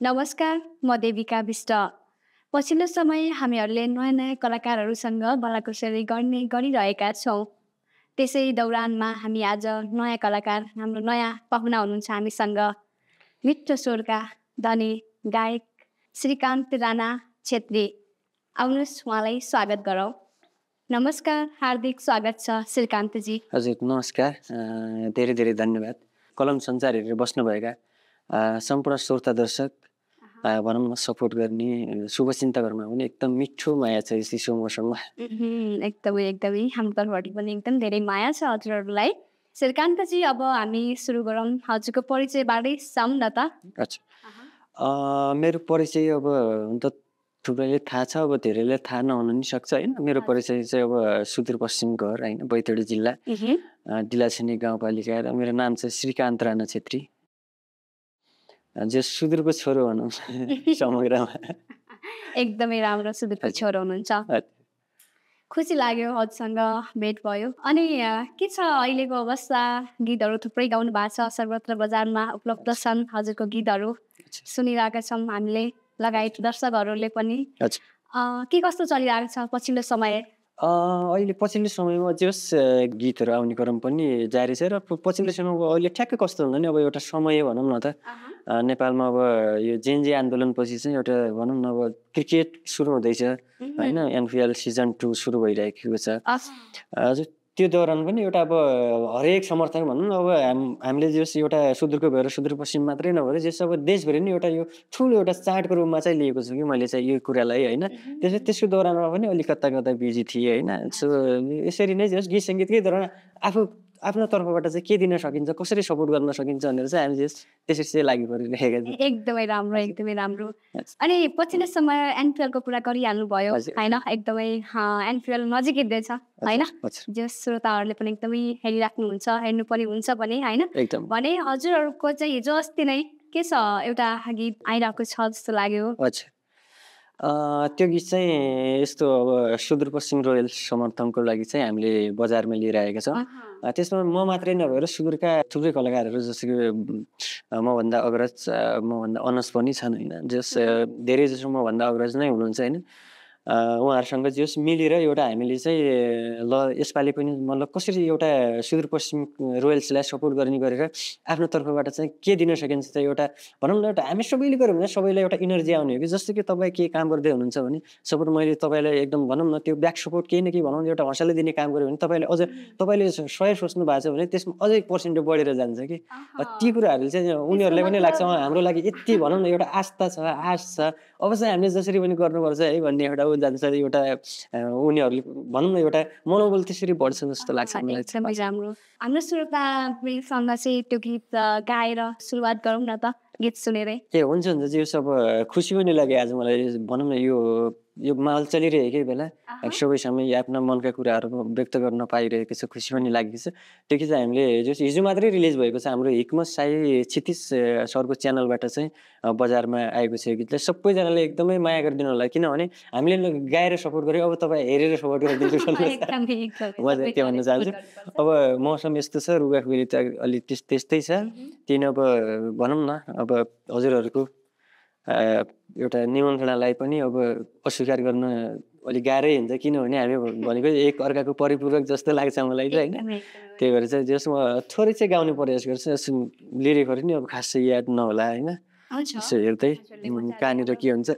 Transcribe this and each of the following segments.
नमस्कार, म देविका विष्ट। पछिल्लो समय हामीहरूले नयाँ नयाँ कलाकारहरूसँग भलाकुसारी गरिरहेका छौँ। त्यसै दौरानमा हामी आज नयाँ कलाकार हाम्रो नयाँ पाहुना हुनुहुन्छ हामीसँग। मिठो स्वरका धनी गायक श्रीकान्त राणा छेत्री। आउनुहोस् उहाँलाई स्वागत गरौँ। नमस्कार, हार्दिक स्वागत छ श्रीकान्तजी। हजुर नमस्कार, धेरै धेरै धन्यवाद। कलम सञ्चार हेरेर बस्नुभएका सम्पूर्ण श्रोता दर्शक, भनौँ न सपोर्ट गर्ने शुभचिन्तकहरूमा पनि एकदम मिठो माया छ यस शिशु मौसममा। एकदमै एकदमै हाम्रो तर्फबाट पनि एकदम धेरै माया छ हजुरहरूलाई। श्रीकान्तजी, अब हामी सुरु गरौँ हजुरको परिचयबाटै जाउँ न त। अच्छा, मेरो परिचय अब हुन त थुप्रैले थाहा छ, अब धेरैले थाहा नहुन नि सक्छ होइन। मेरो परिचय चाहिँ अब सुदूरपश्चिम घर होइन, बैतडी जिल्ला डिलाछिनी गाउँपालिका र मेरो नाम चाहिँ श्रीकान्त राणा छेत्री। जो सुदूरको छोरो भनौँ समग्रमा। एकदमै राम्रो सुदूरको छोरो हुनुहुन्छ। खुसी लाग्यो हजुरसँग भेट भयो। अनि के छ अहिलेको अवस्था? गीतहरू थुप्रै गाउनु भएको छ, सर्वत्र बजारमा उपलब्ध छन् हजुरको गीतहरू। सुनिरहेका छौँ हामीले, लगायत दर्शकहरूले पनि। के कस्तो चलिरहेको छ पछिल्लो समय? अहिले पछिल्लो समयमा जस गीतहरू आउने क्रम पनि जारी छ र पछिल्लो समयमा अहिले ठ्याक्कै कस्तो हुन्छ नि, अब एउटा समय भनौँ न त, नेपालमा अब यो जेनजी आन्दोलनपछि चाहिँ एउटा भनौँ न अब क्रिकेट सुरु हुँदैछ होइन, एनपिएल सिजन 2 सुरु भइरहेको छ। हजुर, त्यो दौरान पनि एउटा अब हरेक समर्थक भनौँ न, अब हामीले जस एउटा सुदूरको भएर सुदूरपश्चिम मात्रै नभएर जस अब देशभरि नै एउटा यो ठुलो एउटा चाडको रूपमा चाहिँ लिएको छु कि मैले चाहिँ यो कुरालाई होइन। त्यसको दौरानमा पनि अलिक कता कता बिजी थिएँ होइन। सो यसरी नै जस गीत सङ्गीतकै दौरान आफ्नो तर्फबाट चाहिँ के दिन सकिन्छ, कसरी सपोर्ट गर्न सकिन्छ भनेर चाहिँ हामी त्यसरी चाहिँ लागि परिरहेका छौँ। एकदमै राम्रो, एकदमै राम्रो। अनि पछिल्लो समय एनपिएलको कुरा गरिहाल्नु भयो होइन, एकदमै एनपिएल नजिकै हुँदैछ होइन। जो श्रोताहरूले पनि एकदमै हेरिराख्नुहुन्छ, हेर्नु पनि हुन्छ भने होइन। भने हजुरहरूको चाहिँ हिजो अस्ति नै के छ एउटा गीत आइरहेको छ जस्तो लाग्यो। त्यो गीत चाहिँ यस्तो अब सुदूरपश्चिम रोयल्स समर्थनको लागि चाहिँ हामीले बजारमा लिएर आएका छौँ। त्यसमा म मात्रै नभएर सुदूरका थुप्रै कलाकारहरू जस्तो कि मभन्दा अग्रज, मभन्दा अनस पनि छन् होइन। जस धेरै जसो मभन्दा अग्रज नै हुनुहुन्छ होइन। उहाँहरूसँग जस मिलेर एउटा हामीले चाहिँ ल यसपालि पनि मतलब कसरी एउटा सुदूरपश्चिम रोयल्सलाई सपोर्ट गर्ने गरेर आफ्नो तर्फबाट चाहिँ के दिन सकिन्छ चाहिँ एउटा भनौँ न, एउटा हामी सबैले गऱ्यौँ भने सबैलाई एउटा इनर्जी आउने हो कि। जस्तो कि तपाईँ के काम गर्दै हुनुहुन्छ भने सपोर्ट मैले तपाईँलाई एकदम भनौँ न त्यो ब्याक सपोर्ट केही न केही भनौँ एउटा हौसला दिने काम गऱ्यो भने तपाईँले अझ तपाईँले 100 सोच्नु भएको छ भने त्यसमा अझै पर्सेन्टेज बढेर जान्छ कि। ती कुराहरूले चाहिँ उनीहरूलाई पनि लाग्छ हाम्रो लागि यति भनौँ न एउटा आस्था छ, आश छ, अब चाहिँ हामीले जसरी पनि गर्नुपर्छ है भन्ने एउटा जान्छ। एउटा उनीहरूले भनौँ न एउटा मनोबल त्यसरी बढ्छ जस्तो लाग्छ मलाई। एकदमै राम्रो। हाम्रो श्रोतासँग चाहिँ त्यो गीत गाएर सुरुवात गरौँ न त, गीत सुनेरै। हुन्छ जे सब खुसी पनि लाग्यो आज मलाई। भनौँ न यो माहौल चलिरहेकै बेला सबै समय आफ्ना मनका कुराहरू व्यक्त गर्न पाइरहेको छ, खुसी पनि लागेको छ। त्यो कि चाहिँ हामीले हिजो मात्रै रिलिज भएको छ हाम्रो हिक्मत साई क्षितिज सरको च्यानलबाट चाहिँ बजारमा आएको छ। यो गीतलाई सबैजनाले एकदमै माया गरिदिनु होला, किनभने हामीले गाएर सपोर्ट गऱ्यो, अब तपाईँ हेरेर सपोर्ट गरिदिनु सक्नुहुन्छ। म चाहिँ के भन्न चाहन्छु, अब मौसम यस्तो छ, रुगाखुरी त अलिक त्यस्तै छ। तिन अब भनौँ न अब हजुरहरूको एउटा निमन्त्रणालाई पनि अब अस्वीकार गर्न अलिक गाह्रै हुन्छ, किनभने हामी भनेको एक अर्काको परिपूरक जस्तो लाग्छ मलाई चाहिँ होइन। त्यही भएर चाहिँ जस म थोरै चाहिँ गाउने प्रयास गर्छु, लिरिकहरू नि अब खासै याद नहोला होइन। यसो हेर्दै कहाँनिर के हुन्छ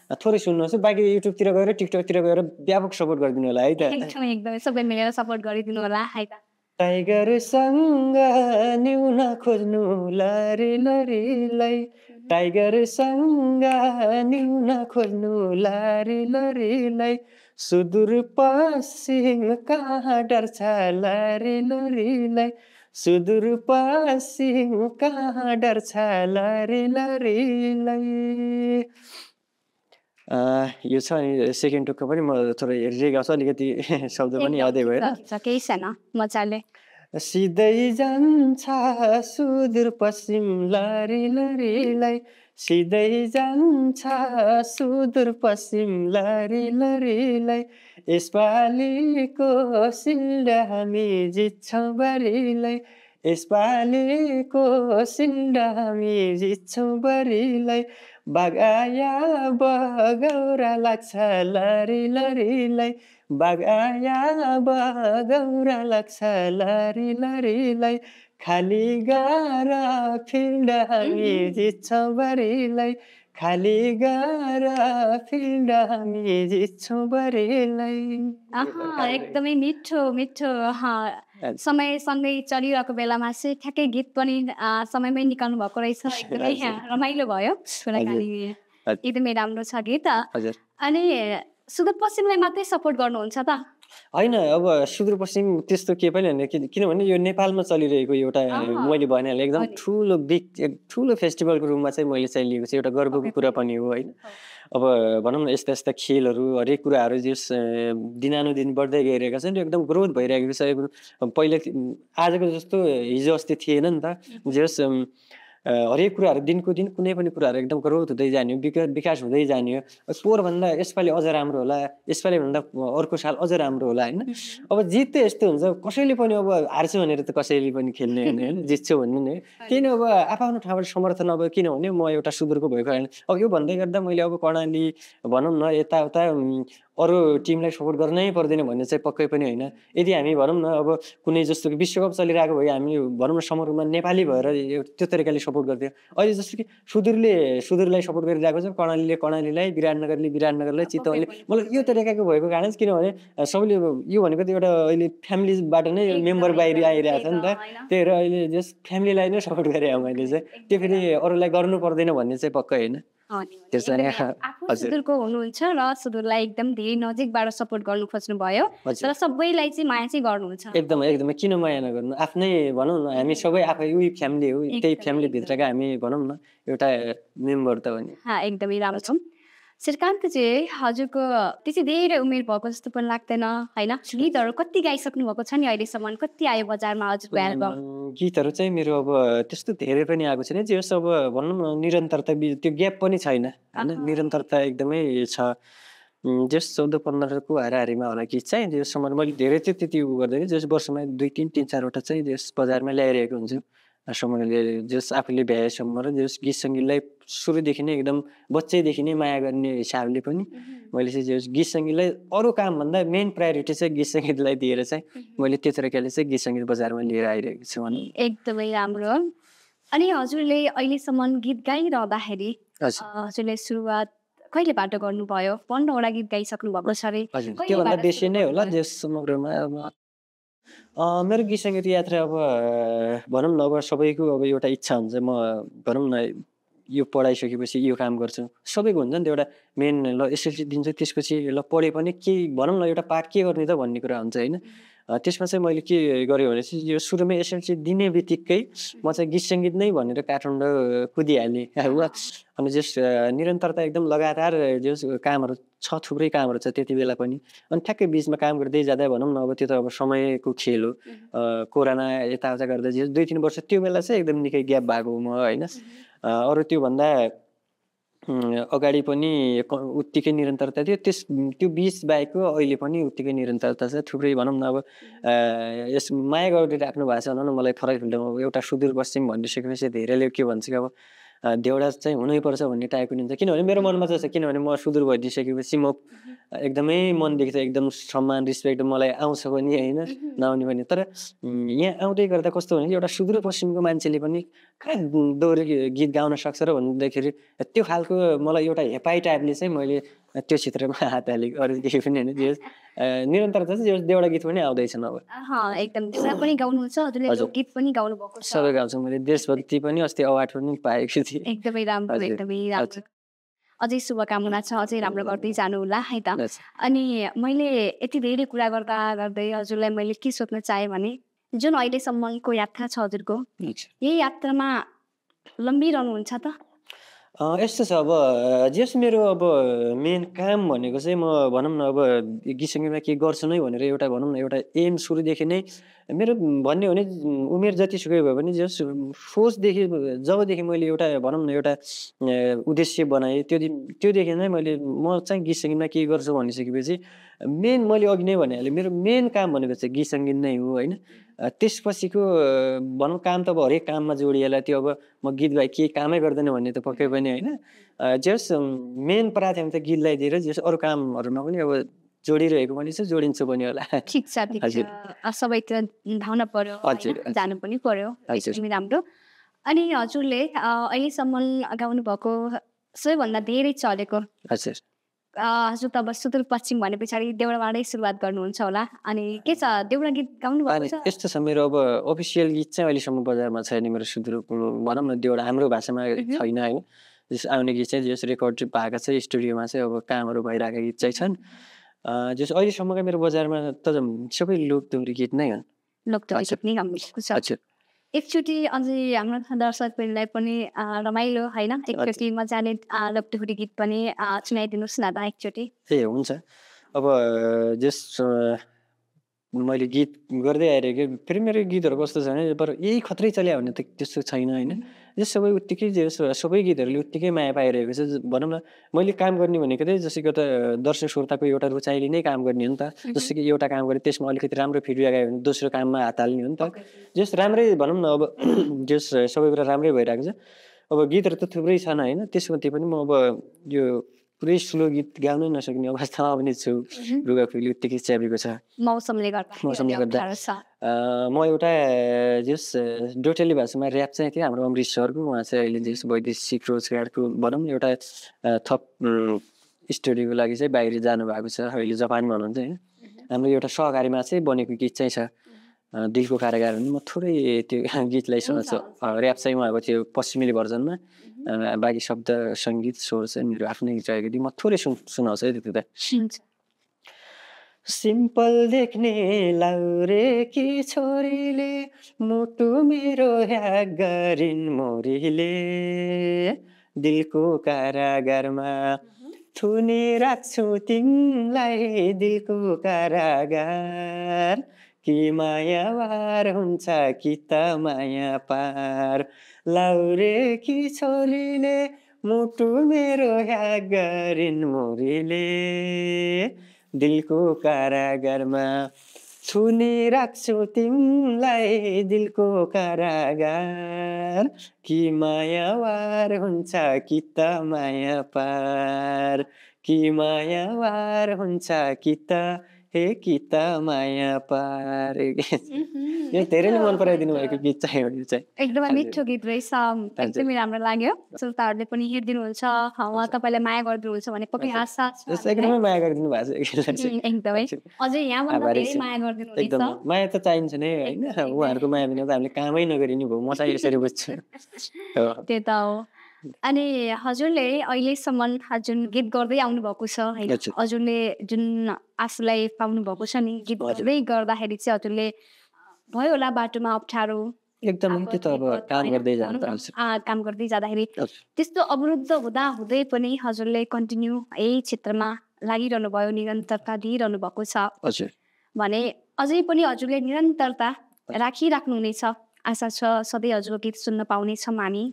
थोरै सुन्नुहोस्। बाँकी युट्युबतिर गएर टिकटकतिर गएर व्यापक सपोर्ट गरिदिनु होला है त। एकदमै सबै मिलेर सपोर्ट गरिदिनु होला है त। टाइगरसँग न्यून खोज्नु लरी लरीलाई, टाइगरसँग न्यून खोज्नु लरी लरीलाई, सुदूरपश्चिम कहाँ डर्छ लरी लरीलाई, सुदूरपश्चिम कहाँ डर्छ लरी लरीलाई। यो छ अनि सेकेन्ड टुकको पनि म थोरै हेरेर गाउँछु, अलिकति शब्द पनि यादै भएर। केही छैन, मजाले। सिधै जान्छ सुदूरपश्चिम लरी लरीलाई, सिधै जान्छ सुदूरपश्चिम लरी लरीलाई, यसपालिको सिल्ड हामी जित्छौँ बारीलाई, यसपालिको सिन्डामी जित्छौँ बरिलाई बागाया बगौरा लाग्छ लरी लरीलाई बागाया बगौरा लाग्छ लरी लरीलाई खाली गर फिल्ड हामी जित्छौँ बरिलाई खाली गर फिल्ड हामी जित्छौँ बरिलाई एकदमै मिठो मिठो समयसँगै चलिरहेको बेलामा चाहिँ ठ्याक्कै गीत पनि समयमै निकाल्नु भएको रहेछ एकदमै रमाइलो भयो कुराकानी एकदमै राम्रो छ गीत अनि सुदूरपश्चिमलाई मात्रै सपोर्ट गर्नुहुन्छ त होइन अब सुदूरपश्चिम त्यस्तो के पनि होइन किनभने यो नेपालमा चलिरहेको एउटा मैले भनिहालेँ एकदम ठुलो फेस्टिभलको रूपमा चाहिँ मैले चाहिँ लिएको चाहिँ एउटा गर्वको कुरा पनि हो होइन अब भनौँ न यस्ता यस्ता खेलहरू हरेक कुराहरू जस दिनानुदिन बढ्दै गइरहेका छन् एकदम ग्रोथ भइरहेको छ पहिला आजको जस्तो हिजो अस्ति थिएन नि त जस हरेक कुराहरू दिनको दिन कुनै पनि कुराहरू एकदम ग्रोथ हुँदै जाने विकास हुँदै जाने पोहोरभन्दा यसपालि अझ राम्रो होला यसपालि भन्दा अर्को साल अझ राम्रो होला होइन अब जित त यस्तो हुन्छ कसैले पनि अब हार्छु भनेर त कसैले पनि खेल्ने होइन जित्छु भन्नु नि किन अब आफ्नो ठाउँबाट समर्थन अब किनभने म एउटा सुदूरको भएको कारण अब यो भन्दै गर्दा मैले अब कर्णाली भनौँ न यताउता अरू टिमलाई सपोर्ट गर्नै पर्दैन भन्ने चाहिँ पक्कै पनि होइन यदि हामी भनौँ न अब कुनै जस्तो कि विश्वकप चलिरहेको भए हामी भनौँ न समग्रमा नेपाली भएर त्यो तरिकाले सपोर्ट गर्थ्यो अहिले जस्तो कि सुदूरलाई सपोर्ट गरिरहेको छ कर्णालीले कर्णालीलाई विराटनगरले विराटनगरलाई चितवनले मतलब यो तरिकाको भएको कारण किनभने सबैले यो भनेको त एउटा अहिले फ्यामिलीबाट नै मेम्बर बाहिर आइरहेको छ नि त त्यही भएर अहिले जस फ्यामिलीलाई नै सपोर्ट गरेँ मैले चाहिँ त्यो फेरि अरूलाई गर्नु पर्दैन भन्ने चाहिँ पक्कै होइन सुदूरको हुनुहुन्छ र सुदूरलाई एकदम धेरै नजिकबाट सपोर्ट गर्नु खोज्नु भयो तर सबैलाई चाहिँ माया चाहिँ गर्नुहुन्छ एकदमै किन माया नगर्नु आफ्नै भनौँ न हामी सबै आफै उही फ्यामिली हो त्यही फ्यामिली भित्रका हामी भनौँ न एउटा मेम्बर त हो नि एकदमै राम्रो छ श्रीकान्त चाहिँ हजुरको त्यति धेरै उमेर भएको जस्तो पनि लाग्दैन होइन गीतहरू कति गाइसक्नु भएको छ नि अहिलेसम्म कति आयो बजारमा हजुरको एल्बम गीतहरू चाहिँ मेरो अब त्यस्तो धेरै पनि आएको छैन जे होस् अब भनौँ न निरन्तरता त्यो ग्याप पनि छैन होइन निरन्तरता एकदमै छ जस 14-15को हाराहारीमा होला गीत चाहिँ जेसम्म मैले धेरै चाहिँ त्यति उ गर्दैन जस वर्षमा 2-3-4वटा चाहिँ जस बजारमा ल्याइरहेको हुन्छु समयले जस आफूले भ्याएसम्म र जस गीत सङ्गीतलाई सुरुदेखि नै एकदम बच्चैदेखि नै माया गर्ने हिसाबले पनि मैले चाहिँ जस गीत सङ्गीतलाई अरू कामभन्दा मेन प्रायोरिटी चाहिँ गीत सङ्गीतलाई दिएर चाहिँ मैले त्यो तरिकाले चाहिँ गीत सङ्गीत बजारमा लिएर आइरहेको छु एकदमै राम्रो अनि हजुरले अहिलेसम्म गीत गाइरहँदाखेरि हजुरले सुरुवात कहिलेबाट गर्नुभयो 15वटा गीत गाइसक्नु भएको छ अरे त्योभन्दा बेसी नै होला जस समग्रमा मेरो गीत सङ्गीत यात्रा अब भनौँ न अब सबैको अब एउटा इच्छा हुन्छ म भनौँ न यो पढाइसकेपछि यो काम गर्छु सबैको हुन्छ नि त एउटा मेन ल एसएलसी दिन्छ त्यसपछि ल पढे पनि के भनौँ न एउटा पाठ के गर्ने त भन्ने कुरा हुन्छ होइन त्यसमा चाहिँ मैले के गरेँ भने चाहिँ यो सुरुमै एसएलसी दिने बित्तिकै म चाहिँ गीत सङ्गीत नै भनेर काठमाडौँ कुदिहालेँ अनि जस निरन्तरता एकदम लगातार जस कामहरू छ थुप्रै कामहरू छ त्यति बेला पनि अनि ठ्याक्कै बिचमा काम गर्दै जाँदा भनौँ न अब त्यो त अब समयको खेल हो कोरोना यताउता गर्दा 2-3 वर्ष त्यो बेला चाहिँ एकदम निकै ग्याप भएको म होइन अरू त्योभन्दा अगाडि पनि उत्तिकै निरन्तरता थियो त्यो बिच बाहेकको अहिले पनि उत्तिकै निरन्तरता छ थुप्रै भनौँ न अब यस माया गरिराख्नु भएको छ भनौँ न मलाई फरक फिल्डमा एउटा सुदूरपश्चिम भनिसकेपछि धेरैले के भन्छ कि अब देउडा चाहिँ हुनैपर्छ भन्ने टाइपको हुन्छ किनभने मेरो मनमा चाहिँ छ किनभने म सुदूर भइदिइसकेपछि म एकदमै मनदेखि चाहिँ एकदम सम्मान रिस्पेक्ट मलाई आउँछ पनि होइन नआउने पनि तर यहाँ आउँदै गर्दा कस्तो भने एउटा सुदूरपश्चिमको मान्छेले पनि कहाँ दोहोरी गीत गाउन सक्छ र भन्दाखेरि त्यो खालको मलाई एउटा हेपाइ टाइपले चाहिँ मैले त्यो क्षेत्रमा हात हालेको अरू केही पनि होइन जे निरन्तरता चाहिँ देउडा गीत पनि आउँदैछन् अब एकदम देउडा पनि गाउनुहुन्छ हजुरले गीत पनि गाउनु भएको छ सबै गाउँछु मैले देशभक्ति पनि अस्ति अवार्ड पनि पाएको थिएँ एकदमै राम्रो अझै शुभकामना छ अझै राम्रो गर्दै जानु होला है त अनि मैले यति धेरै कुरा गर्दा गर्दै हजुरलाई मैले के सोध्न चाहेँ भने जुन अहिलेसम्मको यात्रा छ हजुरको यही यात्रामा लम्बिरहनुहुन्छ त यस्तो छ अब जस मेरो अब मेन काम भनेको चाहिँ म भनौँ न अब गीत सङ्गीतमा के गर्छु नै भनेर एउटा भनौँ न एउटा एम सुरुदेखि नै मेरो भन्ने हो भने उमेर जतिसुकै भयो भने जस सोचदेखि जबदेखि मैले एउटा भनौँ न एउटा उद्देश्य बनाएँ त्योदेखि नै मैले म चाहिँ गीत सङ्गीतमा के गर्छु भनिसकेपछि मेन मैले अघि नै भनिहालेँ मेरो मेन काम भनेको चाहिँ गीत सङ्गीत नै हो होइन त्यसपछिको भनौँ काम त अब हरेक काममा जोडिएला, त्यो अब म गीत बाहेक केही कामै गर्दैन भन्ने त पक्कै पनि होइन। जस मेन प्राथमिकता गीतलाई दिएर जस अरू कामहरूमा पनि अब जोडिरहेको पनि छ, जोडिन्छु पनि होला। ठिक छ ठिक छ, सबैतिर धाउन पर्यो, जानु पनि पर्यो, एकदमै राम्रो। अनि हजुरले अहिलेसम्म गाउनु भएको सबैभन्दा धेरै चलेको, हजुर हजुर त अब सुदूरपश्चिम भने पछाडि देउडाबाटै सुरुवात गर्नुहुन्छ होला, अनि के छ देउडा गीत गाउनु भएको छ? यस्तो छ, मेरो अब अफिसियल गीत चाहिँ अहिलेसम्म बजारमा छैन। मेरो सुदूर भनौँ न देउडा हाम्रो भाषामा छैन होइन। जस आउने गीत चाहिँ जस रेकर्ड भएको छ स्टुडियोमा चाहिँ अब कामहरू भइरहेका गीत चाहिँ छन्। जस अहिलेसम्मका मेरो बजारमा त सबै लोकदोहोरी गीत नै हुन्। लोकदोहोरी गीत नै गाउनुभएको छ। हजुर एकचोटि अझै हाम्रो दर्शकहरूलाई पनि रमाइलो होइन, एकचोटि मजाले लोकदोहोरी गीत पनि सुनाइदिनुहोस् न त एकचोटि। ए हुन्छ। अब जस मैले गीत गर्दै आइरहेको, फेरि मेरो गीतहरू कस्तो छ भने पर यही खत्रै चल्या भन्ने त त्यस्तो छैन होइन। जस सबै उत्तिकै सबै गीतहरूले उत्तिकै माया पाइरहेको छ। भनौँ न मैले काम गर्ने भनेको चाहिँ जसै एउटा दर्शक श्रोताको एउटा रुचाइले नै काम गर्ने हो नि त। जस्तो कि एउटा काम गरेँ त्यसमा अलिकति राम्रो फिडब्याक आयो भने दोस्रो काममा हात हाल्ने हो नि त। जस राम्रै भनौँ न अब जस सबै कुरा राम्रै भइरहेको छ। अब गीतहरू त थुप्रै छन् होइन, त्यसमध्ये पनि म अब यो पुरै स्लो गीत गाउनै नसक्ने अवस्थामा पनि छु। रुगाखोकी उत्तिकै च्यापेको छ मौसमले गर्दा। म एउटा जस डोटेली भाषामा ऱ्याप चाहिँ थियो हाम्रो अमृत सरको, उहाँ चाहिँ अहिले जस वैदेशिक रोजगारको भनौँ न एउटा थप स्टडीको लागि चाहिँ बाहिर जानुभएको छ, अहिले जापानमा हुनुहुन्छ होइन। हाम्रो एउटा सहकारीमा चाहिँ बनेको गीत चाहिँ छ दिलको कारागार। म थोरै त्यो गीतलाई सुनाउँछु। ऱ्याप चाहिँ उहाँको त्यो पश्चिमेली भर्जनमा, बाँकी शब्द सङ्गीत स्वर चाहिँ मेरो आफ्नै रहेको थियो। म थोरै सुनाउँछु है त्यो त। सिम्पल देख्ने लाउरेकी छोरीले मुटु मेरो ह्याक गरिन् मोरीले, दिलको कारागारमा थुनी राख्छु तिमीलाई दिलको कारागार, कि मायावार हुन्छ कि त माया पार, लाउरेकी छोरीले मुटु मेरो ह्याक गरिन् मोरीले, दिलको कारागारमा थुनी राख्छु तिमीलाई दिलको कारागार, कि मायावार हुन्छ कि त माया पार, कि मायावार हुन्छ कि त हे कि त माया पार। यो धेरैले मन पराइदिनु भएको गीत चाहिँ हो यो चाहिँ। एकदमै मिठो गीत रहेछ, एकदमै राम्रो लाग्यो। श्रोताहरूले पनि हेरिदिनुहुन्छ, उहाँ तपाईँलाई माया गरिदिनुहुन्छ भने पक्कै आशा छ। एकदमै माया गरिदिनु भएको छ। एकदमै अझै यहाँभन्दा धेरै माया गरिदिनु हुनेछ। एकदम माया त चाहिन्छ नै होइन, उहाँहरूको माया बिना त हामीले कामै नगरे नि भयो, म चाहिँ यसरी बुझ्छु। त्यो त हो। अनि हजुरले अहिलेसम्म जुन गीत गर्दै आउनुभएको छ होइन, हजुरले जुन आफूलाई पाउनु भएको छ नि गीत गर्दै गर्दाखेरि चाहिँ हजुरले भयो होला बाटोमा अप्ठ्यारो, एकदमै त्यो त अब काम गर्दै जाँदाखेरि त्यस्तो अवरुद्ध हुँदा हुँदै पनि हजुरले कन्टिन्यू यही क्षेत्रमा लागिरहनु भयो, निरन्तरता दिइरहनु भएको छ भने अझै पनि हजुरले निरन्तरता राखिराख्नु हुनेछ। आशा छ सधैँ हजुरको गीत सुन्न पाउनेछौँ हामी।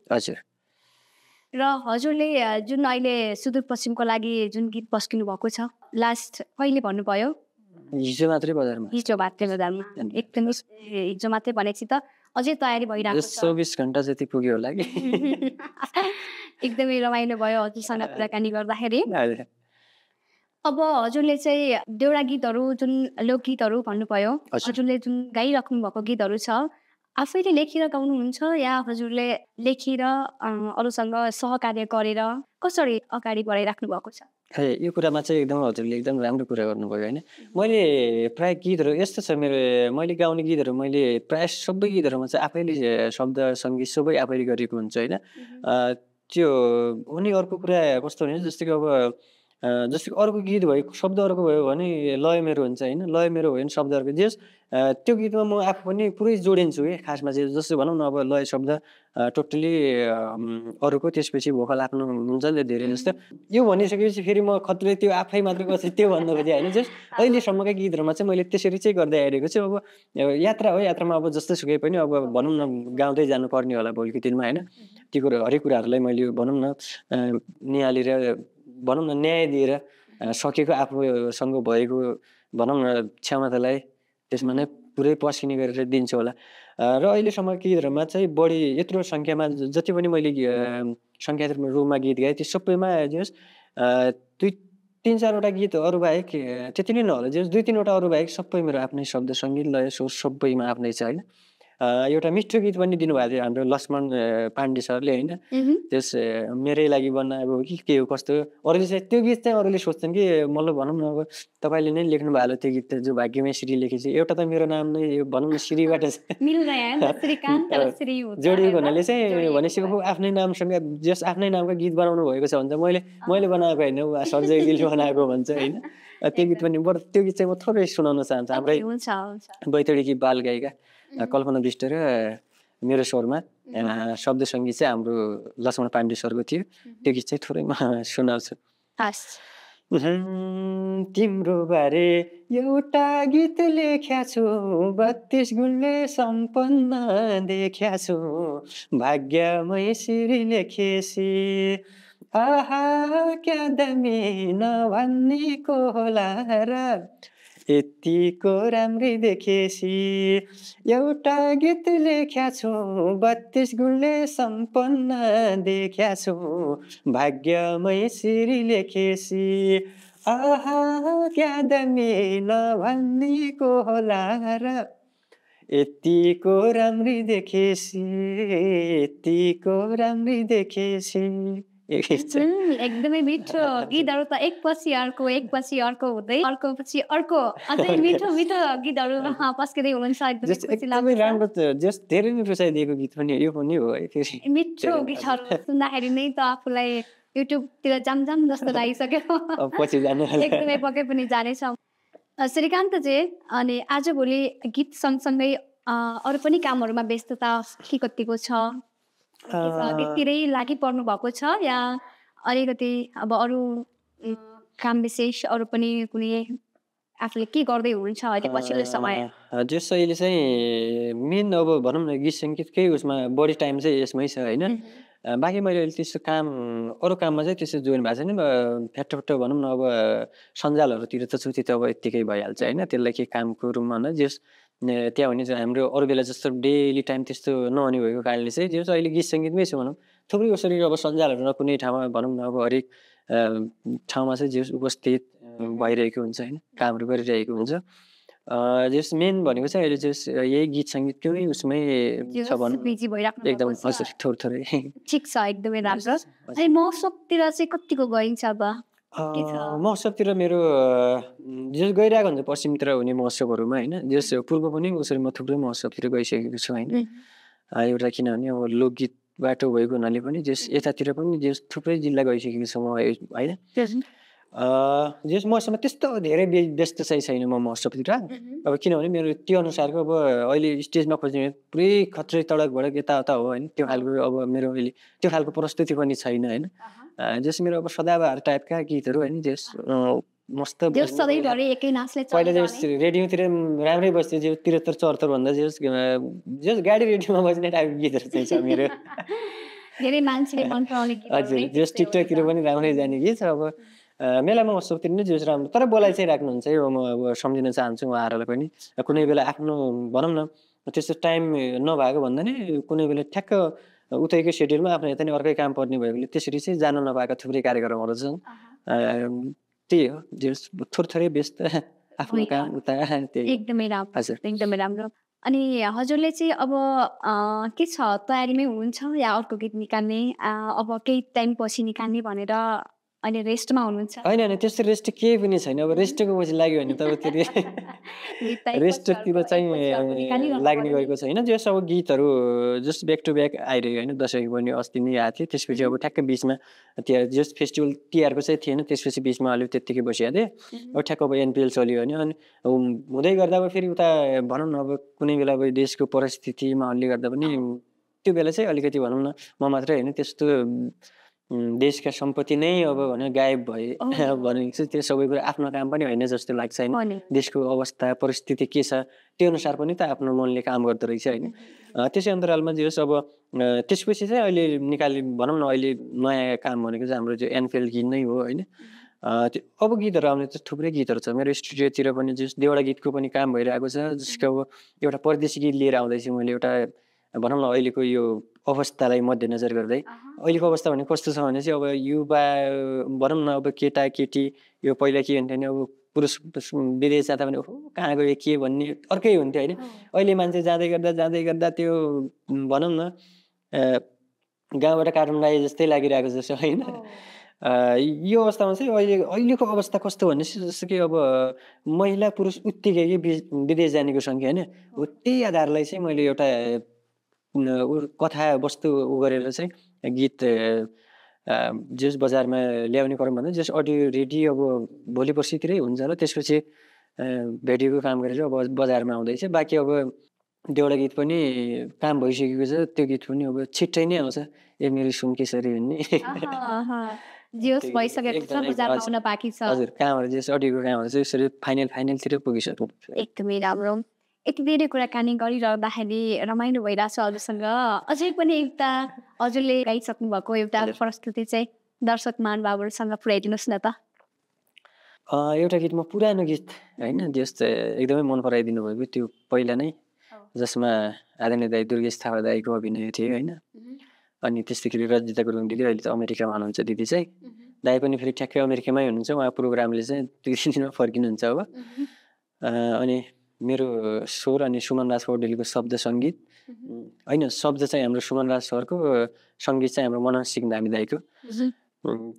र हजुरले जुन अहिले सुदूरपश्चिमको लागि जुन गीत पस्किनु भएको छ लास्ट कहिले भन्नुभयो? हिजो मात्रै बजारमा। हिजो बजारमा एकदमै हिजो मात्रै भनेपछि त अझै तयारी भइरहेको छ। 24 घण्टा जति पुग्यो होला कि। एकदमै रमाइलो भयो हजुरसँग कुराकानी गर्दाखेरि। अब हजुरले चाहिँ देउडा गीतहरू जुन लोकगीतहरू भन्नुभयो, हजुरले जुन गाइराख्नु भएको गीतहरू छ आफैले लेखेर गाउनुहुन्छ या हजुरले लेखेर अरूसँग सहकार्य गरेर कसरी अगाडि बढाइराख्नु भएको छ? यो कुरामा चाहिँ एकदम हजुरले एकदम राम्रो कुरा गर्नुभयो होइन। मैले प्राय गीतहरू यस्तो छ मेरो, मैले गाउने गीतहरू मैले प्राय सबै गीतहरूमा चाहिँ आफैले शब्द सङ्गीत सबै आफैले गरेको हुन्छ होइन। त्यो अनि अर्को कुरा कस्तो भने जस्तो कि अब जस्तो कि अर्को गीत भयो शब्द अर्को भयो भने लय मेरो हुन्छ होइन, लय मेरो भयो भने शब्द अर्को जस त्यो गीतमा म आफू पनि पुरै जोडिन्छु कि खासमा चाहिँ। जस्तो भनौँ न अब लय शब्द टोटली अरूको, त्यसपछि भोकल आफ्नो हुन्छ नि धेरै जस्तो। यो भनिसकेपछि फेरि म खत्रै त्यो आफै मात्र गर्छु त्यो भन्नु खोजेँ होइन। जस अहिलेसम्मका गीतहरूमा चाहिँ मैले त्यसरी चाहिँ गर्दै आइरहेको छु। अब यात्रा हो, यात्रामा अब जस्तो सुकै पनि अब भनौँ न गाउँदै जानुपर्ने होला भोलिको दिनमा होइन। त्यो कुरा हरेक कुराहरूलाई मैले भनौँ न निहालेर भनौँ न न्याय दिएर सकेको आफूसँग भएको भनौँ न क्षमतालाई त्यसमा नै पुरै पसिने गरेर दिन्छु होला। र अहिलेसम्म गीतहरूमा चाहिँ बढी यत्रो सङ्ख्यामा जति पनि मैले सङ्ख्यात्मक रूपमा गीत गाएँ त्यो सबैमा जे होस् 2-3-4 वटा गीत अरूबाहेक त्यति नै नहोला जे होस् 2-3 वटा अरूबाहेक सबै मेरो आफ्नै शब्द सङ्गीत लय स्वर सबैमा आफ्नै छ होइन। एउटा मिठो गीत पनि दिनुभएको थियो हाम्रो लक्ष्मण पाण्डे सरले होइन। त्यस मेरै लागि बनाएको हो कि के हो कस्तो हो अरूले चाहिँ त्यो गीत चाहिँ अरूले सोध्छन् कि मतलब भनौँ न अब तपाईँले नै लेख्नु भएको त्यो गीत जो भाग्यमै श्री लेखेपछि एउटा त मेरो नाम नै यो भनौँ न श्रीबाट जोडिएको हुनाले चाहिँ भनेपछि अब आफ्नै नामसँग जस आफ्नै नामको गीत बनाउनु भएको छ भन्छ मैले बनाएको होइन सर्जय दिलले बनाएको भन्छ होइन। त्यो गीत पनि बरु त्यो गीत चाहिँ म थोरै सुनाउन चाहन्छु। हाम्रै बैतडीकी बाल गायिका कल्पना विष्ट र मेरो स्वरमा शब्द सङ्गीत चाहिँ हाम्रो लक्ष्मण पाण्डे सरको थियो। त्यो गीत चाहिँ थोरै म सुनाउँछु। तिम्रो बारे एउटा गीत लेख्या छु 32 गुणले सम्पन्न देख्या छु भाग्यमै श्री लेखेसी आहा क्या दामी नभन्नेको होला र यतिको राम्रै देखेसी एउटा गीत लेख्या छु 32 गुणले सम्पन्न देख्या छु भाग्यमै श्री लेखेसी आहा क्या दामी नभन्नेको होला र यतिको राम्रै देखेसी यतिको राम्रै देखेसी। एकदमै मिठो गीतहरू त एकपछि अर्को हुँदै अर्कोपछि अर्को अझै मिठो गीतहरू पस्किँदै हुनुहुन्छ। एकदमै राम्रो जस धेरै नै रुचाइदिएको गीत पनि यो पनि हो है। फेरि मिठो गीतहरू सुन्दाखेरि नै त आफूलाई युट्युबतिर जाम जस्तो लागिसक्यो। पछि जानु एकदमै पक्कै पनि जानेछौँ। श्रीकान्तजी अनि आजभोलि गीत सँगसँगै अरू पनि कामहरूमा व्यस्तता के कतिको छ? त्यतिरै लागि पर्नु भएको छ या अलिकति अब अरू काम विशेष अरू पनि कुनै आफूले के गर्दै हुनुहुन्छ अहिले पछिल्लो समय? जस अहिले चाहिँ मेन अब भनौँ न गीत सङ्गीतकै उसमा बढी टाइम चाहिँ यसमै छ होइन। बाँकी मैले अहिले त्यस्तो काम अरू काममा चाहिँ त्यस्तो जोइन भएको छैन। फ्याट्ट भनौँ न अब सञ्जालहरूतिर त छु त्यो त अब यत्तिकै भइहाल्छ होइन। त्यसलाई के कामको रूपमा न जस त्यहाँ हुने हाम्रो अरू बेला जस्तो डेली टाइम त्यस्तो नहुने भएको कारणले चाहिँ जे अहिले गीत सङ्गीतमै छु भनौँ। थुप्रै कसरी अब सञ्जालहरू कुनै ठाउँमा भनौँ न अब हरेक ठाउँमा चाहिँ जे उपस्थित भइरहेको हुन्छ होइन कामहरू गरिरहेको हुन्छ। जस मेन भनेको चाहिँ अहिले जस यही गीत सङ्गीतकै उसमै छ भनौँ एकदम हजुर थोरै ठिक छ एकदमै राम्रो। अनि महोत्सवतिर चाहिँ कतिको गइन्छ अब? महोत्सवतिर मेरो जस गइरहेको हुन्छ पश्चिमतिर हुने महोत्सवहरूमा होइन। जस पूर्व पनि उसरी म थुप्रै महोत्सवतिर गइसकेको छु होइन। एउटा किनभने अब लोकगीत बाटो भएको हुनाले पनि जस यतातिर पनि जस थुप्रै जिल्ला गइसकेको छु म होइन। जस महोत्सवमा त्यस्तो धेरै व्यस्त चाहिँ छैन म महोत्सवतिर। अब किनभने मेरो त्यो अनुसारको अब अहिले स्टेजमा खोज्ने पुरै खत्रै तडक भडक यताउता हो होइन। त्यो खालको अब मेरो अहिले त्यो खालको प्रस्तुति पनि छैन होइन। जस मेरो अब सदाबहार टाइपका गीतहरू होइन जस मस्त पहिला जस रेडियोतिर राम्रै बस्थ्यो जो 73-74 भन्दा जस गाडी रेडियोमा बज्ने टाइपको गीतहरू चाहिँ छ मेरो। हजुर जस टिकटकतिर पनि राम्रै जाने गीत छ। अब मेलामा महोत्सवतिर नै जस राम्रो तर बोलाइ चाहिँ राख्नुहुन्छ है। म अब सम्झिन चाहन्छु उहाँहरूलाई पनि कुनै बेला आफ्नो भनौँ न त्यस्तो टाइम नभएको भन्दा नि कुनै बेला ठ्याक्क उतैको सेड्युलमा आफ्नो यता नि अर्कै काम पर्ने भएकोले त्यसरी चाहिँ जान नपाएका थुप्रै कार्यक्रमहरू छन्। त्यही हो जस थोरै व्यस्त आफ्नो काम उता त्यही। एकदमै राम्रो। अनि हजुरले चाहिँ अब के छ तयारीमै हुनुहुन्छ या अर्को गीत निकाल्ने अब केही टाइम पछि निकाल्ने भनेर अहिले रेस्टमा हुनुहुन्छ? होइन त्यस्तो रेस्ट केही पनि छैन। अब रेस्टको पछि लाग्यो भने त अब त्यो रेस्टतिर चाहिँ लाग्ने गरेको छैन। जस अब गीतहरू जस्ट ब्याक टु ब्याक आइरह्यो होइन। दसैँको पनि अस्ति नै आएको थियो त्यसपछि अब ठ्याक्क बिचमा तिहार जस्ट फेस्टिभल तिहारको चाहिँ थिएन त्यसपछि बिचमा अलि त्यत्तिकै बसिएको थिएँ। अब ठ्याक्क अब एनपिएल चल्यो भने अनि हुँदै गर्दा अब फेरि उता भनौँ न अब कुनै बेला अब देशको परिस्थिति माहौलले गर्दा पनि त्यो बेला चाहिँ अलिकति भनौँ न म मात्रै होइन त्यस्तो देशका सम्पत्ति नै अब भने गायब भए भनेको चाहिँ त्यो सबै कुरा आफ्नो काम पनि होइन जस्तो लाग्छ होइन। देशको अवस्था परिस्थिति के छ त्यो अनुसार पनि त आफ्नो मनले काम गर्दो रहेछ होइन। त्यसै अन्तरालमा जे होस् अब त्यसपछि चाहिँ अहिले निकाली भनौँ न अहिले नयाँ काम भनेको चाहिँ हाम्रो जो एनफिएल गीत नै हो होइन। अब गीतहरू आउने त थुप्रै गीतहरू छ मेरो स्टुडियोतिर पनि जस देउडा गीतको पनि काम भइरहेको छ जसको अब एउटा परदेशी गीत लिएर आउँदैछु मैले एउटा भनौँ न अहिलेको यो अवस्थालाई मध्यनजर गर्दै अहिलेको अवस्था भने कस्तो छ भने चाहिँ अब युवा भनौँ न अब केटाकेटी यो पहिला के हुन्थ्यो भने अब पुरुष विदेश जाँदा भने कहाँ गयो के भन्ने अर्कै हुन्थ्यो होइन अहिले मान्छे जाँदै गर्दा त्यो भनौँ न गाउँबाट काठमाडौँ आए जस्तै लागिरहेको जस्तो होइन यो अवस्थामा चाहिँ अहिलेको अवस्था कस्तो भने जस्तो कि अब महिला पुरुष उत्तिकै विदेश जानेको सङ्ख्या होइन हो त्यही आधारलाई चाहिँ मैले एउटा कथा वस्तु गरेर चाहिँ गीत जस बजारमा ल्याउने क्रम भन्दा जस अडियो रेडी अब भोलि पर्सितिरै हुन्छ होला त्यसपछि भिडियोको काम गरेर अब बजारमा आउँदैछ बाँकी अब देउडा गीत पनि काम भइसकेको छ त्यो गीत पनि अब छिट्टै नै आउँछ ए मेरी सुन केसरी भन्ने हजुर कामहरू जस अडियोको कामहरू चाहिँ यसरी फाइनलतिर पुगिसक्नु एकदमै राम्रो यति धेरै कुराकानी गरिरहँदाखेरि रमाइलो भइरहेको छ हजुरसँग अझै पनि एउटा हजुरले गाइसक्नु भएको एउटा प्रस्तुति चाहिँ दर्शक महानुभावहरूसँग पुर्याइदिनुहोस् न त एउटा गीत म पुरानो गीत होइन जस एकदमै मन पराइदिनु भएको त्यो पहिला नै जसमा आदरणीय दाइ दुर्गेश थापा दाइको अभिनय थियो होइन अनि त्यसदेखि रजिता गुरुङ दिदी अहिले चाहिँ अमेरिकामा हुनुहुन्छ दिदी चाहिँ दाइ पनि फेरि ठ्याक्कै अमेरिकामै हुनुहुन्छ उहाँ प्रोग्रामले चाहिँ 2 दिनमा फर्किनुहुन्छ अब अनि मेरो स्वर अनि सुमन राज पौडेलको शब्द सङ्गीत होइन शब्द चाहिँ हाम्रो सुमन राज सरको सङ्गीत चाहिँ हाम्रो मनोज सिंह धामी दाइको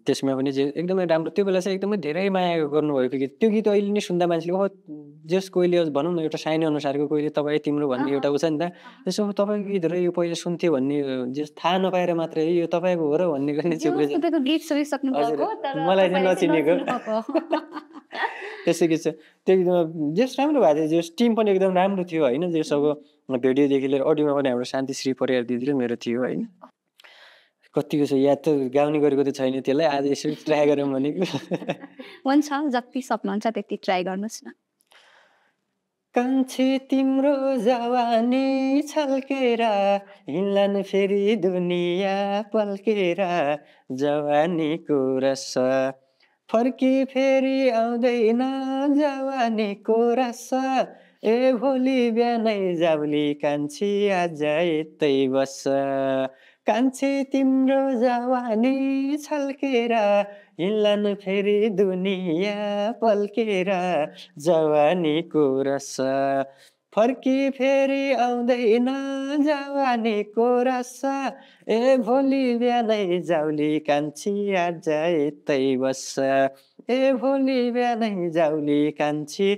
त्यसमा पनि एकदमै राम्रो त्यो बेला चाहिँ एकदमै धेरै माया गर्नुभएको गीत त्यो गीत अहिले नै सुन्दा मान्छेले जस कोहीले भनौँ न एउटा साइनो अनुसारको कोहीले तपाईँ तिम्रो भन्ने एउटा उछ नि त त्यसो तपाईँको गीतहरू यो पहिला सुन्थ्यो भन्ने जस थाहा नपाएर मात्रै यो तपाईँको हो र भन्ने गर्ने मलाई चाहिँ नचिनेको त्यसै गीत छ त्यो गीतमा जस राम्रो भएको थियो जस टिम पनि एकदम राम्रो थियो होइन जस अब भिडियोदेखि लिएर अडियोमा पनि हाम्रो शान्तिश्री परियार दिदी र मेरो थियो होइन कतिको छ याद त गाउने गरेको त छैन त्यसलाई आज यसरी ट्राई गरौँ भनेको हुन्छ जति सक्नुहुन्छ त्यति ट्राई गर्नुहोस् न कान्छे तिम्रो जवानी छल्केर हिँड्लान् फेरि दुनियाँ पल्केर जवानीको रस फर्की फेरि आउँदैन जवानीको रस ए भोलि बिहानै जाउली कान्छी आज यतै बस कान्छे तिम्रो जवानी छल्केर हिँड्लान् फेरि दुनियाँ पल्केर जवानीको रस फर्की फेरि आउँदैन जवानीको रस ए भोलि बिहानै जाउली कान्छी आज यतै बस ए भोलि बिहानै जाउली कान्छी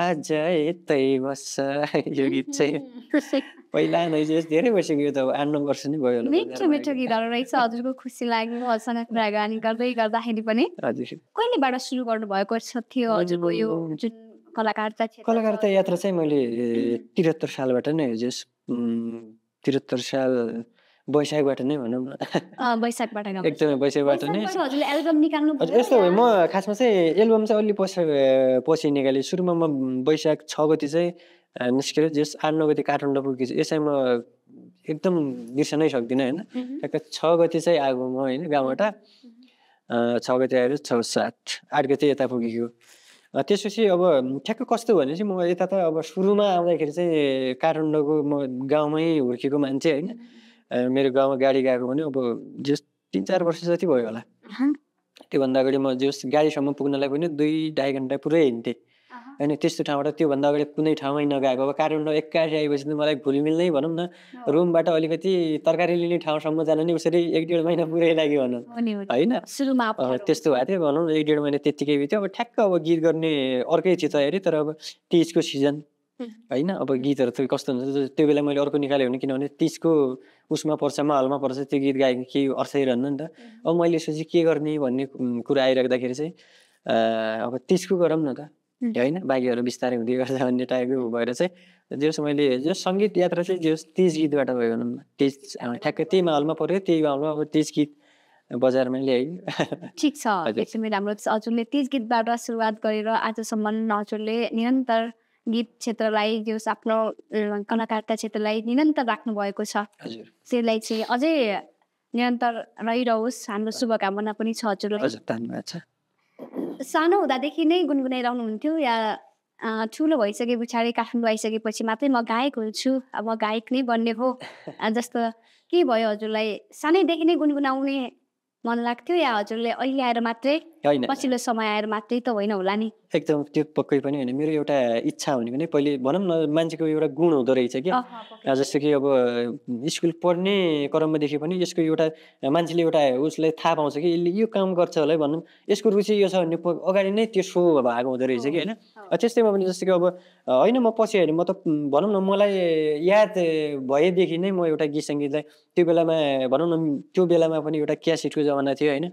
आज यतै बस यो गीत चाहिँ पहिला नै धेरै भइसक्यो त 8-9 वर्ष नै भयो होला मिठो गीतहरू रहेछ हजुरको खुसी लाग्यो हजुरसँग कुराकानी गर्दाखेरि पनि हजुर कहिलेबाट सुरु गर्नुभएको थियो हजुरको यो जुन कलाकारता यात्रा चाहिँ मैले 73 सालबाट नै जस 73 साल वैशाखबाट नै भनौँ न एकदमै वैशाखबाट नै यस्तो भयो म खासमा चाहिँ एल्बम चाहिँ अलि पछि निकालेँ सुरुमा म वैशाख 6 गति चाहिँ निस्केर जस 8-9 गति काठमाडौँ पुगेछु यसै म एकदम बिर्सनै सक्दिनँ होइन ठ्याक्क 6 गति चाहिँ आएको म होइन गाउँबाट 6 गति आएर 6-7-8 गति यता पुगेको त्यसपछि अब ठ्याक्क कस्तो भने चाहिँ म यता त अब सुरुमा आउँदाखेरि चाहिँ काठमाडौँको म गाउँमै हुर्केको मान्छे होइन मेरो गाउँमा गाडी गएको भने अब जस 3-4 वर्ष जति भयो होला त्योभन्दा अगाडि म जस गाडीसम्म पुग्नलाई पनि 2-2.5 घन्टा पुरै हिँड्थेँ होइन त्यस्तो ठाउँबाट त्योभन्दा अगाडि कुनै ठाउँमै नगएको अब काठमाडौँ एक्कासी आएपछि त मलाई घुलमिल्नै भनौँ न रुमबाट अलिकति तरकारी लिने ठाउँसम्म जान नि उसरी 1-1.5 महिना पुरै लाग्यो भनौँ होइन त्यस्तो भएको थियो भनौँ 1-1.5 महिना त्यत्तिकै बित्यो अब ठ्याक्क अब गीत गर्ने अर्कै थियो तयारी तर अब तीजको सिजन होइन अब गीतहरू त कस्तो हुन्छ त्यो बेला मैले अर्को निकालेँ भने किनभने तीजको उसमा पर्छ महलमा पर्छ त्यो गीत गाएको केही अर्थै रहन्न नि त अब मैले सोचेँ के गर्ने भन्ने कुरा आइराख्दाखेरि चाहिँ अब तीजको गरौँ न त होइन बाँकीहरू बिस्तारै हुँदै गर्छ भन्ने टाइपको भएर चाहिँ जस मैले जस सङ्गीत यात्रा चाहिँ जस तीज गीतबाट भयो भनौँ न तीज ठ्याक्कै त्यही माहौलमा पऱ्यो त्यही माहौलमा अब तीज गीत बजारमा ल्यायो ठिक छ एकदमै राम्रो हजुरले तीज गीतबाट सुरुवात गरेर आजसम्म हजुरले निरन्तर गीत क्षेत्रलाई जस आफ्नो कलाकारिता क्षेत्रलाई निरन्तर राख्नु भएको छ त्यसलाई चाहिँ अझै निरन्तर रहिरहोस् हाम्रो शुभकामना पनि छ हजुरलाई धन्यवाद छ सानो हुँदादेखि नै गुनगुनाइरहनुहुन्थ्यो या ठुलो भइसके पछाडि काठमाडौँ आइसकेपछि मात्रै म गायक हुन्छु, म गायक नै बन्ने हो जस्तो के भयो हजुरलाई? सानैदेखि नै गुनगुनाउने मन लाग्थ्यो या हजुरले अहिले आएर मात्रै, होइन पछिल्लो समय आएर मात्रै त होइन होला नि? एकदम त्यो पक्कै पनि होइन। मेरो एउटा इच्छा भनेको नै पहिले भनौँ न मान्छेको एउटा गुण हुँदो रहेछ क्या। पक्कै जस्तो कि अब स्कुल पढ्ने क्रमदेखि पनि यसको एउटा मान्छेले एउटा उसलाई थाहा पाउँछ कि यसले यो काम गर्छ होला है भनौँ, यसको रुचि यो छ भन्ने अगाडि नै त्यो सो भएको हुँदो रहेछ कि होइन। त्यस्तैमा पनि जस्तो कि अब होइन म पछि होइन म त भनौँ न मलाई याद भएदेखि नै म एउटा गीत सङ्गीतलाई त्यो बेलामा भनौँ न त्यो बेलामा पनि एउटा क्यासेटको जमाना थियो होइन।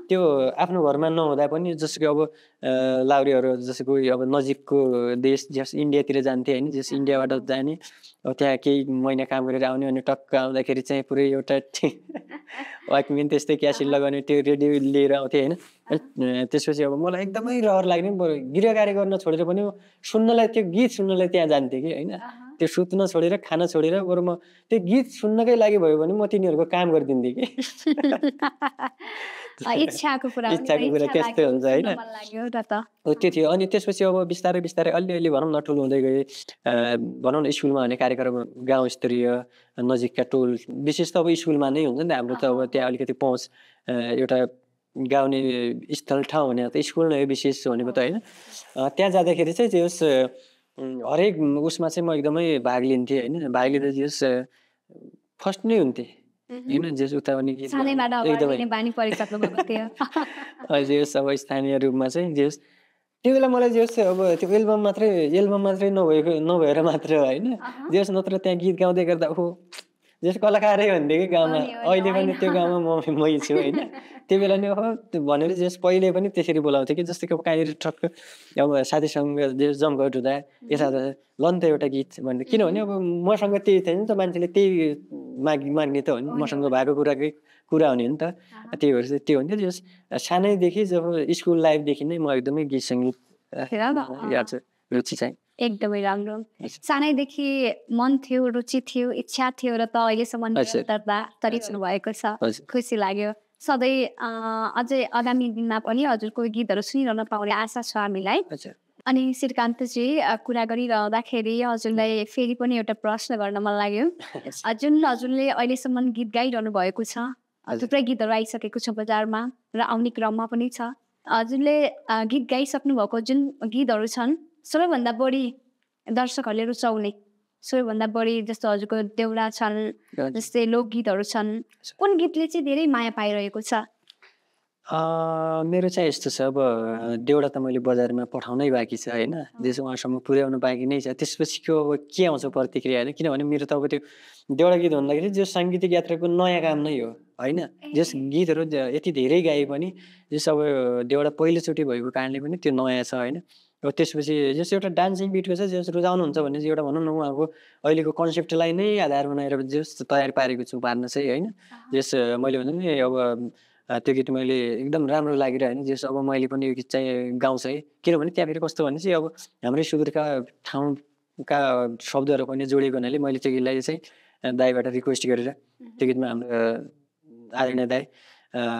त्यो आफ्नो घरमा नहुँदा पनि जस्तो कि अब लाउरीहरू जस्तो कोही अब नजिकको देश जस इन्डियातिर जान्थे होइन, जस इन्डियाबाट जाने अब त्यहाँ केही महिना काम गरेर आउने अनि टक्क आउँदाखेरि चाहिँ पुरै एउटा वाकम्यान त्यस्तै क्यासेट लगाउने त्यो रेडियो लिएर आउँथेँ होइन। त्यसपछि अब मलाई एकदमै रहर लाग्ने गृह कार्य गर्न छोडेर पनि सुन्नलाई त्यो गीत सुन्नलाई त्यहाँ जान्थेँ कि होइन। त्यो सुत्न छोडेर खाना छोडेर बरु म त्यो गीत सुन्नकै लागि भयो भने म तिनीहरूको काम गरिदिन्थेँ कि। इच्छाको कुरा इच्छाको कुरा त्यस्तै हुन्छ होइन। मन लाग्यो र त। त्यो थियो अनि त्यसपछि अब बिस्तारै बिस्तारै अलिअलि भनौँ न ठुलो हुँदै गएँ। भनौँ न स्कुलमा हुने कार्यक्रम गाउँ स्तरीय नजिकका टोल विशेष त अब स्कुलमा नै हुन्छ नि त हाम्रो त अब त्यहाँ अलिकति पहुँच एउटा गाउने स्थल ठाउँ भने त स्कुल नै विशेष भनेको त होइन। त्यहाँ जाँदाखेरि चाहिँ जे होस् हरेक उसमा चाहिँ म एकदमै भाग लिन्थेँ होइन। भाग लिँदा जे होस् फर्स्ट नै हुन्थेँ होइन। जे होस् उता पनि सानैबाट एकदमै बानी परिसक्नु भएको थियो। जे होस् अब स्थानीय रूपमा चाहिँ जे होस् त्यो बेला मलाई जे होस् अब त्यो एल्बम मात्रै नभएर मात्र होइन। जे होस् नत्र त्यहाँ गीत गाउँदै गर्दा ओहो जस कलाकारै भन्थे कि गाउँमा। अहिले पनि त्यो गाउँमा मै छु होइन। त्यो बेला नि ओहो भनेर जस पहिले पनि त्यसरी बोलाउँथ्यो कि जस्तो कि अब कहीँनिर ठक्क अब साथीसँग जे जमघट हुँदा यता ल नि त एउटा गीत भन्ने। किनभने अब मसँग त्यही थियो नि त मान्छेले त्यही माग्ने त हो नि, मसँग भएको कुरा हुने नि त। त्यही भएर चाहिँ त्यो हुन्थ्यो। जस सानैदेखि जब स्कुल लाइफदेखि नै म एकदमै गीत सङ्गीत याद छ रुचि चाहिँ। एकदमै राम्रो। सानैदेखि मन थियो, रुचि थियो, इच्छा थियो र त अहिलेसम्म निरन्तरता तरिरहनु भएको छ। खुसी लाग्यो। सधैँ अझै आगामी दिनमा पनि हजुरको गीतहरू सुनिरहन पाउने आशा छ हामीलाई। अनि श्रीकान्तजी कुरा गरिरहँदाखेरि हजुरलाई फेरि पनि एउटा प्रश्न गर्न मन लाग्यो। जुन हजुरले अहिलेसम्म गीत गाइरहनु भएको छ, थुप्रै गीतहरू आइसकेको छ बजारमा र आउने क्रममा पनि छ। हजुरले गीत गाइसक्नु भएको जुन गीतहरू छन् सबैभन्दा बढी दर्शकहरूले रुचाउने, सबैभन्दा बढी जस्तो हजुरको देउडा छन्, जस्तै लोकगीतहरू छन्, कुन गीतले चाहिँ धेरै माया पाइरहेको छ? मेरो चाहिँ यस्तो छ अब देउडा त मैले बजारमा पठाउनै बाँकी छ होइन। जस उहाँसम्म पुर्याउनु बाँकी नै छ। त्यसपछिको अब के आउँछ प्रतिक्रिया होइन। किनभने मेरो त अब त्यो देउडा गीत भन्दाखेरि जो साङ्गीतिक यात्राको नयाँ काम नै हो होइन। जस गीतहरू यति धेरै गाए पनि जस अब देउडा पहिलोचोटि भएको कारणले पनि त्यो नयाँ छ होइन। अब त्यसपछि जस एउटा डान्सिङ गीतको छ जस रुचाउनुहुन्छ भने चाहिँ एउटा भनौँ न उहाँको अहिलेको कन्सेप्टलाई नै आधार बनाएर जस तयार पारेको छु पार्न चाहिँ होइन। जस मैले भने नि अब त्यो गीत मैले एकदम राम्रो लागिरह्यो होइन। जस अब मैले पनि यो गीत चाहिँ गाउँछ है। किनभने त्यहाँनिर कस्तो भने चाहिँ अब हाम्रै सुदूरका ठाउँका शब्दहरू पनि जोडिएको हुनाले मैले त्यो गीतलाई चाहिँ दाइबाट रिक्वेस्ट गरेर त्यो गीतमा हाम्रो आदरणीय दाइ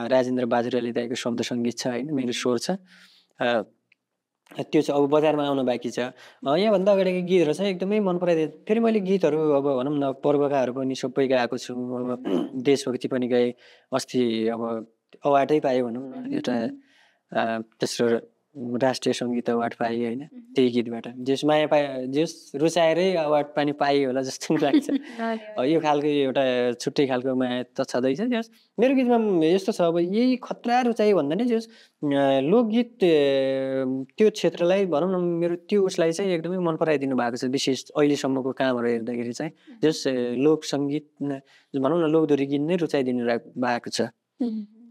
राजेन्द्र बाजुराले दाइको शब्द सङ्गीत छ होइन, मेरो स्वर छ। त्यो चाहिँ अब बजारमा आउनु बाँकी छ। यहाँभन्दा अगाडिको गीतहरू चाहिँ एकदमै मन पराइदिए। फेरि मैले गीतहरू अब भनौँ न पर्वकाहरू पनि सबै गाएको छु। अब देशभक्ति पनि गाएँ। अस्ति अब अवार्डै पाएँ भनौँ न, एउटा तेस्रो राष्ट्रिय सङ्गीत अवार्ड पाएँ होइन त्यही गीतबाट। जस माया पाए जस रुचाएरै अवार्ड पनि पाएँ होला जस्तो लाग्छ। यो खालको एउटा छुट्टै खालको माया त छँदैछ। जस मेरो गीतमा यस्तो छ अब यही खतरा रुचाइ भन्दा नि जस लोकगीत त्यो क्षेत्रलाई भनौँ न मेरो त्यो उसलाई चाहिँ एकदमै मन पराइदिनु भएको छ। विशेष अहिलेसम्मको कामहरू हेर्दाखेरि चाहिँ जस लोक सङ्गीत भनौँ न लोकदोरी गीत नै रुचाइदिनु भएको छ।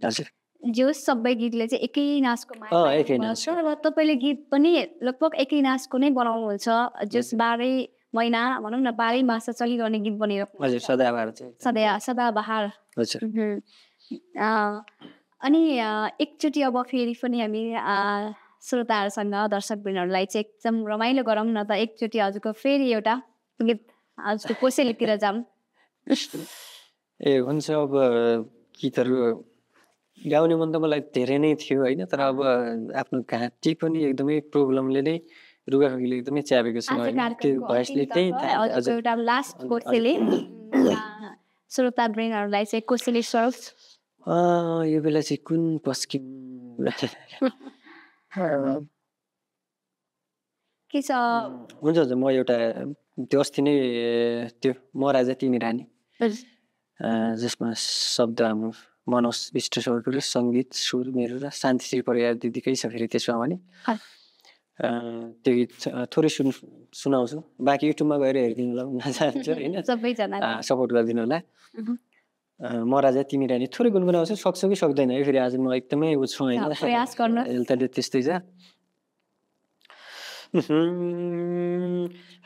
हजुर जो सबै गीतले चाहिँ एकै नाचको र तपाईँले गीत पनि लगभग एकै नाचको नै बनाउनुहुन्छ। जस 12 महिना भनौँ न 12 मास चलिरहने गीत बनेर सदाबहार। अनि एकचोटि अब फेरि पनि हामी श्रोताहरूसँग दर्शकवृन्दहरूलाई चाहिँ एकदम रमाइलो गरौँ न त। एकचोटि हजुरको फेरि एउटा गीत हजुरको कोसेलीतिर जाऊँ। ए हुन्छ अब गीतहरू गाउने मन त मलाई धेरै नै थियो होइन, तर अब आफ्नो घाँटी पनि एकदमै प्रब्लमले नै रुगाखोकीले एकदमै च्यापेको छ आज होइन, त्यो कार्यक्रमको भोइसले त्यही अन्तिमतर्फ हजुरको एउटा लास्ट कोसेली श्रोतावृन्दहरूलाई चाहिँ कोसेली स्वरूप यो बेला चाहिँ कुन पस्किम के छ? हुन्छ हुन्छ, म एउटा त्यो अस्ति नै त्यो म राजा तिमी रानी जसमा शब्द हाम्रो मनोज विष्ट सरको र सङ्गीत सुर मेरो र शान्तिश्री परियार दिदीकै छ फेरि त्यसमा भने त्यो गीत थोरै सुनाउँछु, बाँकी युट्युबमा गएर हेरिदिनु होला भन्न चाहन्छु होइन, सबैजना सपोर्ट गरिदिनु होला। म राजा तिमी रानी थोरै गुनगुनाउँछु, सक्छु कि सक्दैन है, फेरि आज म एकदमै उ छु होइन, प्रयास गर्नु। अहिले त्यस्तै छ।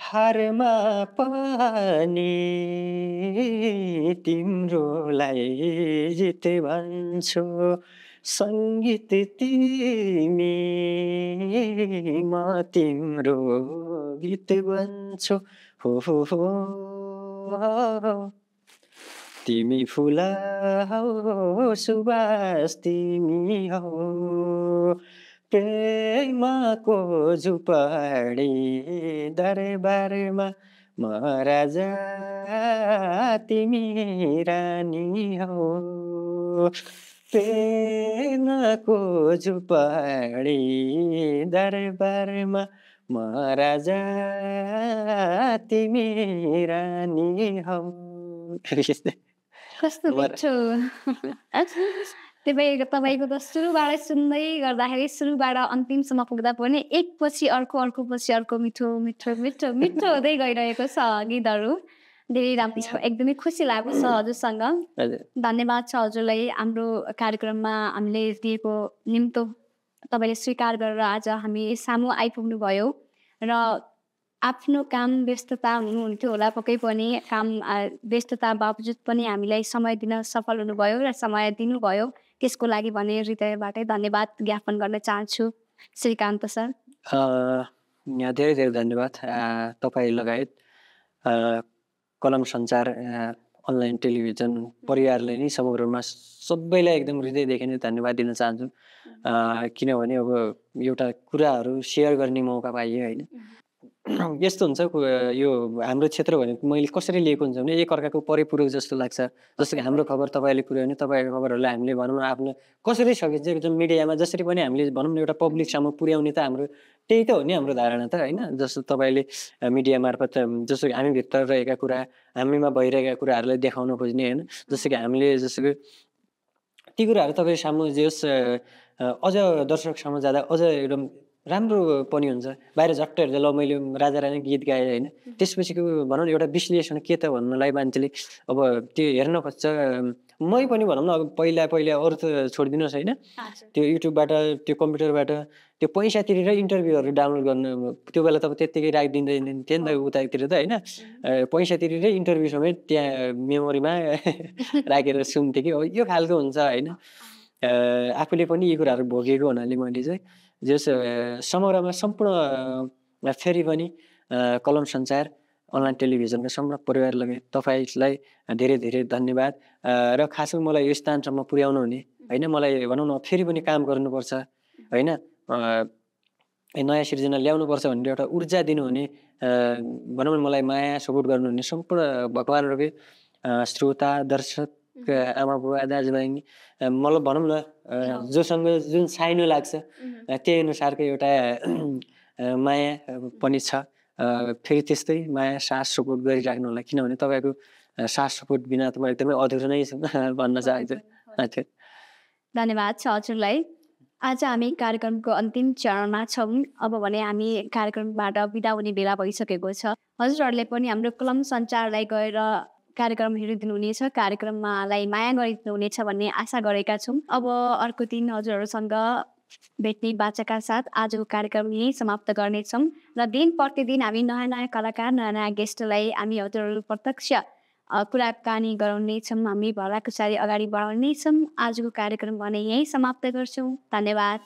हारमा पनि तिम्रोलाई जित भन्छु, सङ्गीत तिमी म तिम्रो गीत बन्छु, हो तिमी फुल हौ सुवास तिमी हौ, प्रेमको झुपडी दरबारमा म राजा तिमी रानी हौ, प्रेमको झुपडी दरबारमा म राजा तिमी रानी हौ। कस्तो मिठो। तपाईँको त सुरुबाटै सुन्दै गर्दाखेरि सुरुबाट अन्तिमसम्म पुग्दा पनि एकपछि अर्को अर्कोपछि अर्को मिठो मिठो मिठो मिठो हुँदै गइरहेको छ गीतहरू। धेरै राम्रो छ, एकदमै खुसी लागेको छ हजुरसँग। धन्यवाद छ हजुरलाई हाम्रो कार्यक्रममा हामीले दिएको निम्तो तपाईँले स्वीकार गरेर आज हामी सामु आइपुग्नु भयो र आफ्नो काम व्यस्तता हुनुहुन्थ्यो होला, पक्कै पनि काम व्यस्तता बावजुद पनि हामीलाई समय दिन सफल हुनुभयो र समय दिनुभयो, त्यसको लागि भने हृदयबाटै धन्यवाद ज्ञापन गर्न चाहन्छु श्रीकान्त सर। यहाँ धेरै धेरै धन्यवाद तपाईँ लगायत कलम सञ्चार अनलाइन टेलिभिजन परिवारले नै समग्रमा सबैलाई एकदम हृदयदेखि नै धन्यवाद दिन चाहन्छु, किनभने अब एउटा कुराहरू सेयर गर्ने मौका पाइयो होइन। यस्तो हुन्छ यो हाम्रो क्षेत्र भनेको मैले कसरी लिएको हुन्छ भने एकअर्काको परिपूरक जस्तो लाग्छ, जस्तो कि हाम्रो खबर तपाईँले पुर्याउने, तपाईँको खबरहरूलाई हामीले भनौँ न आफ्नो कसरी सकिन्छ एकदम मिडियामा जसरी पनि हामीले भनौँ न एउटा पब्लिकसम्म पुर्याउने त हाम्रो त्यही त हो नि हाम्रो धारणा त होइन। जस्तो तपाईँले मिडिया मार्फत जस्तो कि हामी भित्र रहेका कुरा, हामीमा भइरहेका कुराहरूलाई देखाउन खोज्ने होइन, जस्तो कि हामीले जस्तो कि ती कुराहरू तपाईँ सामु जेस् अझ दर्शकसम्म जाँदा अझ एकदम राम्रो पनि हुन्छ। बाहिर झट्ट हेर्दा ल मैले राजा रानी गीत गाएँ होइन, त्यसपछिको भनौँ न एउटा विश्लेषण के त भन्नलाई मान्छेले अब त्यो हेर्न खोज्छ। मै पनि भनौँ न अब पहिला अरू त छोडिदिनुहोस् होइन, त्यो युट्युबबाट त्यो कम्प्युटरबाट त्यो पैसा तिरेर इन्टरभ्यूहरू डाउनलोड गर्नु, त्यो बेला त अब त्यत्तिकै राखिदिँदैन थियो नि त उतातिर त होइन, पैसा तिरेरै इन्टरभ्यू समेत त्यहाँ मेमोरीमा राखेर सुन्थेँ कि यो खालको हुन्छ होइन। आफूले पनि यी कुराहरू भोगेको हुनाले मैले चाहिँ जस समग्रमा सम्पूर्ण फेरि पनि कलम सञ्चार अनलाइन टेलिभिजनका सम्पूर्ण परिवार लगायत तपाईँलाई धेरै धेरै धन्यवाद र खासमा मलाई यो स्थानसम्म पुर्याउनु हुने होइन, मलाई भनौँ न फेरि पनि काम गर्नुपर्छ होइन, नयाँ सिर्जना ल्याउनुपर्छ भनेर एउटा ऊर्जा दिनुहुने भनौँ न मलाई माया सपोर्ट गर्नुहुने सम्पूर्ण भगवान रूपी श्रोता दर्शक आमा बुवा दाजुभाइ मलाई भनौँ न जोसँग जुन साइनो लाग्छ त्यही अनुसारको एउटा माया पनि छ। फेरि त्यस्तै माया साथ सपोर्ट गरिराख्नु होला, किनभने तपाईँको साथ सपोर्ट बिना त म एकदमै अधुरो नै छु भन्न चाहन्छु। धन्यवाद छ हजुरलाई। आज हामी कार्यक्रमको अन्तिम चरणमा छौँ, अब भने हामी कार्यक्रमबाट बिदा हुने बेला भइसकेको छ। हजुरहरूले पनि हाम्रो कलम सञ्चारलाई गएर कार्यक्रम हेरिदिनुहुनेछ, कार्यक्रमलाई माया गरिदिनुहुनेछ भन्ने आशा गरेका छौँ। अब अर्को दिन हजुरहरूसँग भेट्ने बाचाका साथ आजको कार्यक्रम यही समाप्त गर्नेछौँ र दिन प्रतिदिन हामी नयाँ नयाँ कलाकार नयाँ नयाँ गेस्टलाई हामी हजुरहरू प्रत्यक्ष कुराकानी गराउनेछौँ, हामी भलाकुसारी अगाडि बढाउनेछौँ। आजको कार्यक्रम भने यही समाप्त गर्छौँ। धन्यवाद।